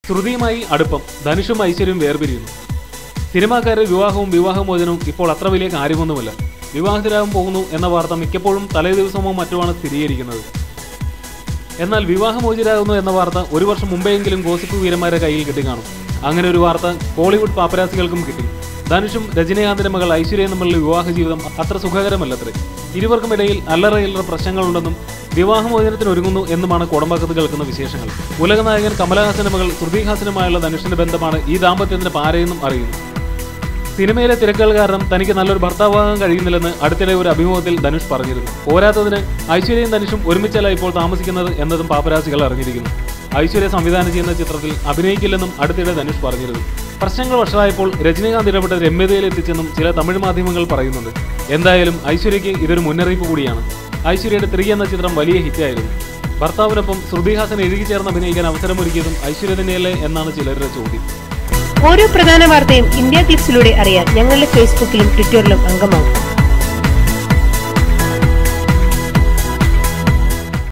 ശ്രുതിയുമായി അടുപ്പം, ധനുഷും ഐശ്വര്യയും വേർപിരിയുന്നു. സിനിമാക്കാരുടെ വിവാഹവും വിവാഹമോചനവും ഇപ്പോൾ അത്ര വലിയ കാര്യമൊന്നുമല്ല. വിവാഹിതരാകാൻ പോകുന്നു എന്ന വാർത്ത മിക്കപ്പോഴും തലേ ദിവസമോ മറ്റുമാണ് സ്ഥിരീകരിക്കുന്നത്. എന്നാൽ വിവാഹമോചിതരാകുന്നു എന്ന വാർത്ത ഒരു വർഷം മുമ്പെങ്കിലും ഗോസിപ്പ് വീരന്മാരുടെ കയ്യിൽ കിട്ടിക്കാണും. അങ്ങനെ ഒരു വാർത്ത കോളിവുഡ് പാപ്പരാസികൾക്കും കിട്ടി. ധനുഷും രജനീകാന്തിന്റെ മകൾ ഐശ്വര്യയും തമ്മിലുള്ള വിവാഹ ജീവിതം അത്ര സുഖകരമല്ലത്രേ. ഇരുവർക്കുമിടയിൽ അല്ലറ പ്രശ്നങ്ങളുണ്ടെന്നും വിവാഹമോചനത്തിന് ഒരുങ്ങുന്നു എന്നുമാണ് കോടമ്പാക്കത്ത് കേൾക്കുന്ന വിശേഷങ്ങൾ. ഉലകനായകൻ കമലഹാസന്റെ മകൾ ശ്രുതിഹാസനുമായുള്ള ധനുഷിന്റെ ബന്ധമാണ് ഈ ദാമ്പത്യത്തിന്റെ പാരയെന്നും അറിയുന്നു. സിനിമയിലെ തിരക്കുകൾ കാരണം തനിക്ക് നല്ലൊരു ഭർത്താവാകാൻ കഴിയുന്നില്ലെന്ന് അടുത്തിടെ ഒരു അഭിമുഖത്തിൽ ധനുഷ് പറഞ്ഞിരുന്നു. പോരാത്തതിന് ഐശ്വര്യയും ധനുഷും ഒരുമിച്ചല്ല ഇപ്പോൾ താമസിക്കുന്നത് എന്നതും പാപ്പരാസികൾ അറിഞ്ഞിരിക്കുന്നു. ഐശ്വര്യ സംവിധാനം ചെയ്യുന്ന ചിത്രത്തിൽ അഭിനയിക്കില്ലെന്നും അടുത്തിടെ ധനുഷ് പറഞ്ഞിരുന്നു. പ്രശ്നങ്ങൾ വഷളായപ്പോൾ രജനീകാന്ത് ഇടപെട്ട് രമ്യതയിൽ എത്തിച്ചെന്നും ചില തമിഴ് മാധ്യമങ്ങൾ പറയുന്നുണ്ട്. എന്തായാലും ഐശ്വര്യയ്ക്ക് ഇതൊരു മുന്നറിയിപ്പ് കൂടിയാണ്. ഐശ്വര്യയുടെ 3 എന്ന ചിത്രം വലിയ ഹിറ്റായിരുന്നു. ഭർത്താവിനൊപ്പം ശ്രുതിഹാസൻ എഴുകിച്ചേർന്ന് അഭിനയിക്കാൻ അവസരമൊരുക്കിയതും ഐശ്വര്യ തന്നെയല്ലേ എന്നാണ് ചിലരുടെ ചോദ്യം. ഓരോ പ്രധാന വാർത്തയും ഇന്ത്യ ക്ലിക്സിലൂടെ അറിയാൻ ഞങ്ങളുടെ ഫേസ്ബുക്കിലും ട്വിറ്ററിലും അംഗമാകും.